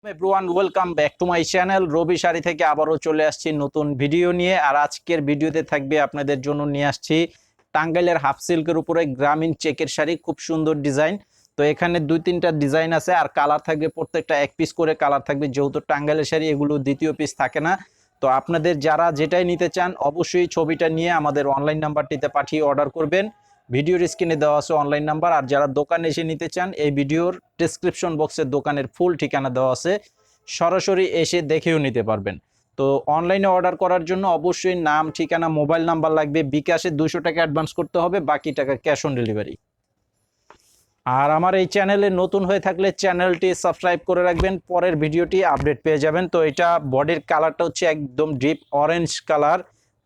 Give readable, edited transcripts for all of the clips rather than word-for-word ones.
Everyone welcome back to my channel Rabi sari থেকে আবারও চলে আসছি নতুন ভিডিও নিয়ে। আর আজকের ভিডিওতে থাকবে আপনাদের জন্য নিয়ে আসছি টাঙ্গাইলের হাফ সিল্কের উপরে গ্রামীণ চেকের শাড়ি, খুব সুন্দর ডিজাইন। তো এখানে দুই তিনটা ডিজাইন আছে আর কালার থাকবে, প্রত্যেকটা এক পিস করে কালার থাকবে, যেহেতু টাঙ্গাইলের শাড়ি এগুলো দ্বিতীয় পিস থাকে না। তো আপনাদের যারা যেটাই নিতে চান অবশ্যই ছবিটা নিয়ে আমাদের অনলাইন নাম্বারটিতে পাঠিয়ে অর্ডার করবেন। ভিডিওর স্ক্রিনে দেওয়া আছে অনলাইন নাম্বার। আর যারা দোকানে এসে নিতে চান এই ভিডিওর ডেসক্রিপশন বক্সে দোকানের ফুল ঠিকানা দেওয়া আছে, সরাসরি এসে দেখেও নিতে পারবেন। তো অনলাইনে অর্ডার করার জন্য অবশ্যই নাম, ঠিকানা, মোবাইল নাম্বার লাগবে। বিকাশে 200 টাকা অ্যাডভান্স করতে হবে, বাকি টাকা ক্যাশ অন ডেলিভারি। আর আমার এই চ্যানেলে নতুন হয়ে থাকলে চ্যানেলটি সাবস্ক্রাইব করে রাখবেন, পরের ভিডিওটি আপডেট পেয়ে যাবেন। তো এটা বডির কালারটা হচ্ছে একদম ডিপ অরেঞ্জ কালার।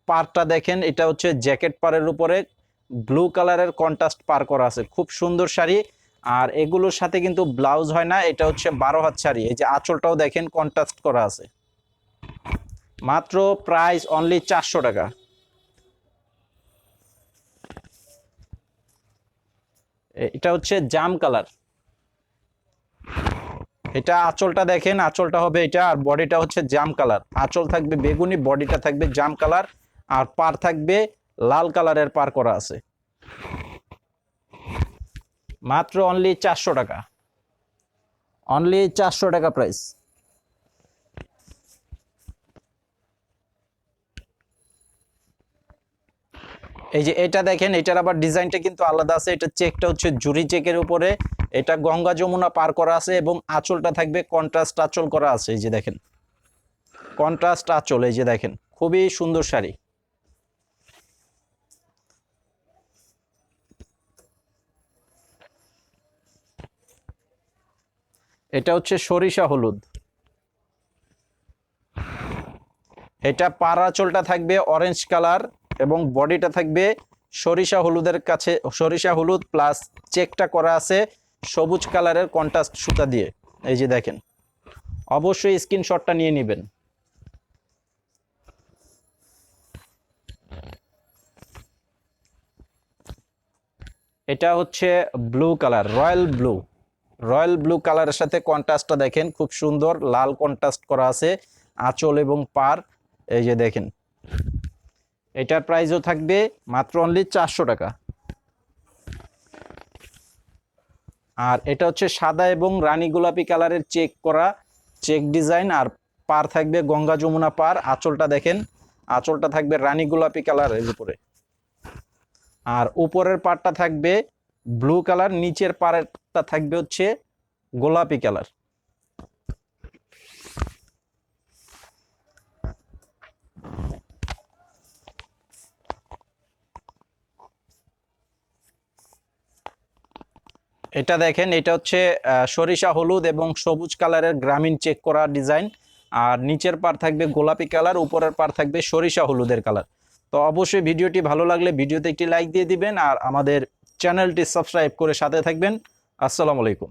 পারটা দেখেন, এটা হচ্ছে জ্যাকেট পারের উপরে ব্লু কালারের কন্ট্রাস্ট পার করা আছে, খুব সুন্দর শাড়ি। আর এগুলোর সাথে কিন্তু ব্লাউজ হয় না, এটা হচ্ছে 12 হাত শাড়ি। এই যে আঁচলটাও দেখেন কন্ট্রাস্ট করা আছে। মাত্র প্রাইস অনলি 400 টাকা। এটা হচ্ছে জাম কালার। এটা আঁচলটা দেখেন, আঁচলটা হবে এটা, আর বডিটা হচ্ছে জাম কালার। আঁচল থাকবে বেগুনি, বডিটা থাকবে জাম কালার, আর পার থাকবে লাল কালারের পার করা আছে। মাত্র অনলি 400 টাকা, অনলি 400 টাকা প্রাইস। এই যে এটা দেখেন, এটার আবার ডিজাইনটা কিন্তু আলাদা আছে। এটা চেকটা হচ্ছে জুরি চেকের উপরে, এটা গঙ্গা যমুনা পার করা আছে এবং আঁচলটা থাকবে কন্ট্রাস্ট আঁচল করা আছে। এই যে দেখেন কন্ট্রাস্ট আঁচল, এই যে দেখেন খুবই সুন্দর শাড়ি। এটা হচ্ছে সরিষা হলুদ। এটা পার আঁচলটা থাকবে অরেঞ্জ কালার এবং বডিটা থাকবে সরিষা হলুদের কাছে, সরিষা হলুদ প্লাস চেকটা করা আছে সবুজ কালারের কন্ট্রাস্ট সুতা দিয়ে। এই যে দেখেন, অবশ্যই স্ক্রিনশটটা নিয়ে নেবেন। এটা হচ্ছে blue colour, royal blue. Royal blue কালারের সাথে কন্ট্রাস্টটা দেখেন, খুব সুন্দর লাল কন্ট্রাস্ট করা আছে আঁচল এবং পার। এই যে দেখেন, এটার প্রাইসও থাকবে মাত্র অনলি 400 টাকা। আর এটা হচ্ছে সাদা এবং রানী গোলাপি কালারের চেক করা, চেক ডিজাইন, আর পার থাকবে গঙ্গা যমুনা পার। আঁচলটা দেখেন, আঁচলটা থাকবে রানী গোলাপি কালারের উপরে, আর উপরের পারটা থাকবে ব্লু কালার, নিচের পারটা থাকবে হচ্ছে গোলাপি কালার। এটা দেখেন, এটা হচ্ছে সরিষা হলুদ এবং সবুজ কালারের গ্রামীণ চেক করা ডিজাইন। আর নিচের পার থাকবে গোলাপি কালার, উপরের পার থাকবে সরিষা হলুদের কালার। তো অবশ্যই ভিডিওটি ভালো লাগলে ভিডিওতে একটি লাইক দিয়ে দিবেন আর আমাদের চ্যানেলটি সাবস্ক্রাইব করে সাথে থাকবেন। আসসালামু আলাইকুম।